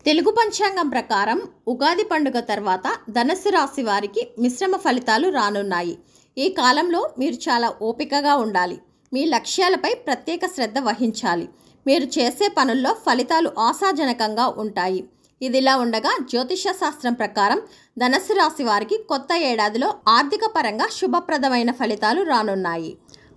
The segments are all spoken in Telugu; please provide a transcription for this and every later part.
తెలుగు పంచాంగం ప్రకారం ఉగాది పండుగ తర్వాత ధనుస్సు రాశి వారికి మిశ్రమ ఫలితాలు రానున్నాయి. ఈ కాలంలో మీరు చాలా ఓపికగా ఉండాలి. మీ లక్ష్యాలపై ప్రత్యేక శ్రద్ధ వహించాలి. మీరు చేసే పనుల్లో ఫలితాలు ఆశాజనకంగా ఉంటాయి. ఇదిలా ఉండగా జ్యోతిష శాస్త్రం ప్రకారం ధనుస్సు రాశి వారికి కొత్త ఏడాదిలో ఆర్థిక పరంగా శుభప్రదమైన ఫలితాలు రానున్నాయి.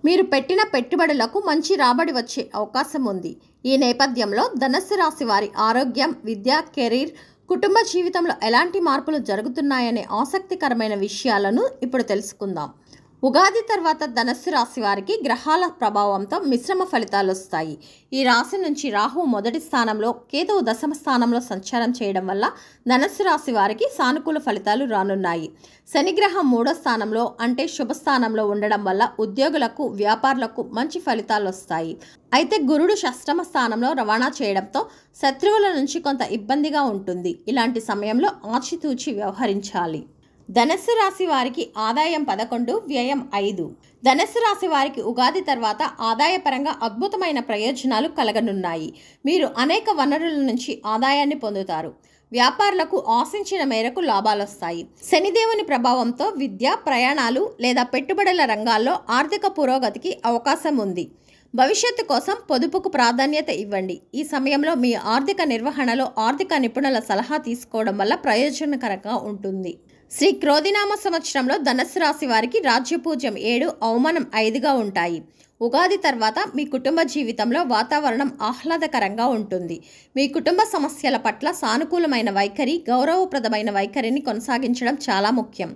మీరు పెట్టిన పెట్టుబడులకు మంచి రాబడి వచ్చే అవకాశం ఉంది. ఈ నేపథ్యంలో ధనుస్సు రాశి వారి ఆరోగ్యం, విద్య, కెరీర్, కుటుంబ జీవితంలో ఎలాంటి మార్పులు జరుగుతున్నాయనే ఆసక్తికరమైన విషయాలను ఇప్పుడు తెలుసుకుందాం. ఉగాది తర్వాత ధనుస్సు రాశి వారికి గ్రహాల ప్రభావంతో మిశ్రమ ఫలితాలు వస్తాయి. ఈ రాశి నుంచి రాహువు మొదటి స్థానంలో, కేతువు దశమ స్థానంలో సంచారం చేయడం వల్ల ధనుస్సు రాశి వారికి సానుకూల ఫలితాలు రానున్నాయి. శనిగ్రహం మూడో స్థానంలో అంటే శుభస్థానంలో ఉండడం వల్ల ఉద్యోగులకు, వ్యాపారులకు మంచి ఫలితాలు వస్తాయి. అయితే గురుడు షష్టమ స్థానంలో రవాణా చేయడంతో శత్రువుల నుంచి కొంత ఇబ్బందిగా ఉంటుంది. ఇలాంటి సమయంలో ఆచితూచి వ్యవహరించాలి. ధనుస్సు రాశి వారికి ఆదాయం 11, వ్యయం 5. ధనుస్సు రాశి వారికి ఉగాది తర్వాత ఆదాయపరంగా అద్భుతమైన ప్రయోజనాలు కలగనున్నాయి. మీరు అనేక వనరుల నుంచి ఆదాయాన్ని పొందుతారు. వ్యాపారులకు ఆశించిన మేరకు లాభాలొస్తాయి. శనిదేవుని ప్రభావంతో విద్య, ప్రయాణాలు లేదా పెట్టుబడుల రంగాల్లో ఆర్థిక పురోగతికి అవకాశం ఉంది. భవిష్యత్తు కోసం పొదుపుకు ప్రాధాన్యత ఇవ్వండి. ఈ సమయంలో మీ ఆర్థిక నిర్వహణలో ఆర్థిక నిపుణుల సలహా తీసుకోవడం వల్ల ప్రయోజనకరంగా ఉంటుంది. శ్రీ క్రోధినామ సంవత్సరంలో ధనుస్సు రాశి వారికి రాజ్యపూజ్యం 7, అవమానం 5గా ఉంటాయి. ఉగాది తర్వాత మీ కుటుంబ జీవితంలో వాతావరణం ఆహ్లాదకరంగా ఉంటుంది. మీ కుటుంబ సమస్యల పట్ల సానుకూలమైన వైఖరి, గౌరవప్రదమైన వైఖరిని కొనసాగించడం చాలా ముఖ్యం.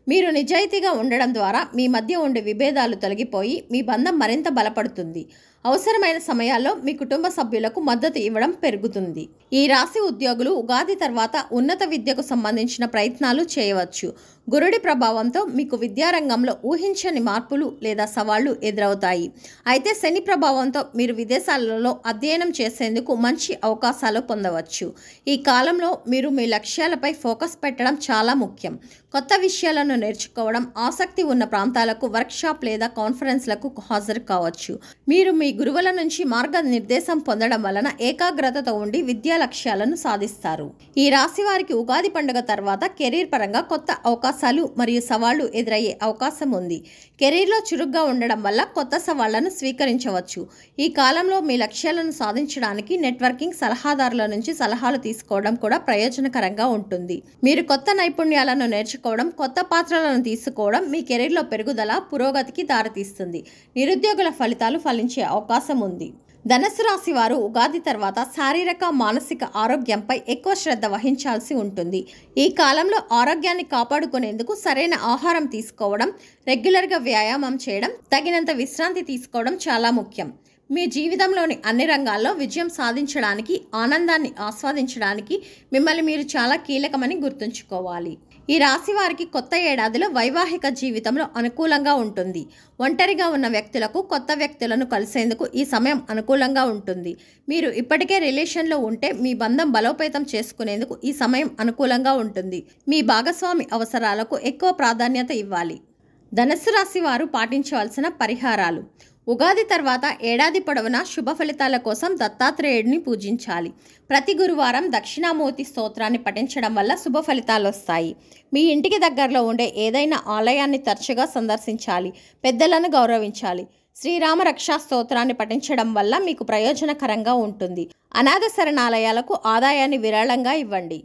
మీరు నిజాయితీగా ఉండడం ద్వారా మీ మధ్య ఉండే విభేదాలు తొలగిపోయి మీ బంధం మరింత బలపడుతుంది. అవసరమైన సమయాల్లో మీ కుటుంబ సభ్యులకు మద్దతు ఇవ్వడం పెరుగుతుంది. ఈ రాశి ఉద్యోగులు ఉగాది తర్వాత ఉన్నత విద్యకు సంబంధించిన ప్రయత్నాలు చేయవచ్చు. గురుడి ప్రభావంతో మీకు విద్యారంగంలో ఊహించని మార్పులు లేదా సవాళ్లు ఎదురవుతాయి. అయితే శని ప్రభావంతో మీరు విదేశాలలో అధ్యయనం చేసేందుకు మంచి అవకాశాలు పొందవచ్చు. ఈ కాలంలో మీరు మీ లక్ష్యాలపై ఫోకస్ పెట్టడం చాలా ముఖ్యం. కొత్త విషయాలను నేర్చుకోవడం, ఆసక్తి ఉన్న ప్రాంతాలకు వర్క్షాప్ లేదా కాన్ఫరెన్స్లకు హాజరు కావచ్చు. మీరు మీ గురువుల నుంచి మార్గనిర్దేశం పొందడం వలన ఏకాగ్రతతో ఉండి విద్యా లక్ష్యాలను సాధిస్తారు. ఈ రాశి వారికి ఉగాది పండుగ తర్వాత కెరీర్ పరంగా కొత్త అవకాశాలు మరియు సవాళ్లు ఎదురయ్యే అవకాశం ఉంది. కెరీర్లో చురుగ్గా ఉండడం వల్ల కొత్త సవాళ్లను స్వీకరించవచ్చు. ఈ కాలంలో మీ లక్ష్యాలను సాధించడానికి నెట్వర్కింగ్, సలహాదారుల నుంచి సలహాలు తీసుకోవడం కూడా ప్రయోజనకరంగా ఉంటుంది. మీరు కొత్త నైపుణ్యాలను నేర్చుకోవడం, కొత్త పాత్రలను తీసుకోవడం మీ కెరీర్లో పెరుగుదల, పురోగతికి దారితీస్తుంది. నిరుద్యోగుల ఫలితాలు ఫలించే అవకాశం ఉంది. ధనుస్సు రాశి వారు ఉగాది తర్వాత శారీరక, మానసిక ఆరోగ్యంపై ఎక్కువ శ్రద్ధ వహించాల్సి ఉంటుంది. ఈ కాలంలో ఆరోగ్యాన్ని కాపాడుకునేందుకు సరైన ఆహారం తీసుకోవడం, రెగ్యులర్గా వ్యాయామం చేయడం, తగినంత విశ్రాంతి తీసుకోవడం చాలా ముఖ్యం. మీ జీవితంలోని అన్ని రంగాల్లో విజయం సాధించడానికి, ఆనందాన్ని ఆస్వాదించడానికి మిమ్మల్ని మీరు చాలా కీలకమని గుర్తుంచుకోవాలి. ఈ రాశి వారికి కొత్త ఏడాదిలో వైవాహిక జీవితంలో అనుకూలంగా ఉంటుంది. ఒంటరిగా ఉన్న వ్యక్తులకు కొత్త వ్యక్తులను కలిసేందుకు ఈ సమయం అనుకూలంగా ఉంటుంది. మీరు ఇప్పటికే రిలేషన్లో ఉంటే మీ బంధం బలోపేతం చేసుకునేందుకు ఈ సమయం అనుకూలంగా ఉంటుంది. మీ భాగస్వామి అవసరాలకు ఎక్కువ ప్రాధాన్యత ఇవ్వాలి. ధనుస్సు రాశి వారు పాటించవలసిన పరిహారాలు. ఉగాది తర్వాత ఏడాది పొడవునా శుభ ఫలితాల కోసం దత్తాత్రేయుడిని పూజించాలి. ప్రతి గురువారం దక్షిణామూర్తి స్తోత్రాన్ని పఠించడం వల్ల శుభ ఫలితాలు వస్తాయి. మీ ఇంటికి దగ్గరలో ఉండే ఏదైనా ఆలయాన్ని తరచుగా సందర్శించాలి. పెద్దలను గౌరవించాలి. శ్రీరామ రక్షా స్తోత్రాన్ని పఠించడం వల్ల మీకు ప్రయోజనకరంగా ఉంటుంది. అనాథ శరణాలయాలకు ఆదాయాన్ని విరాళంగా ఇవ్వండి.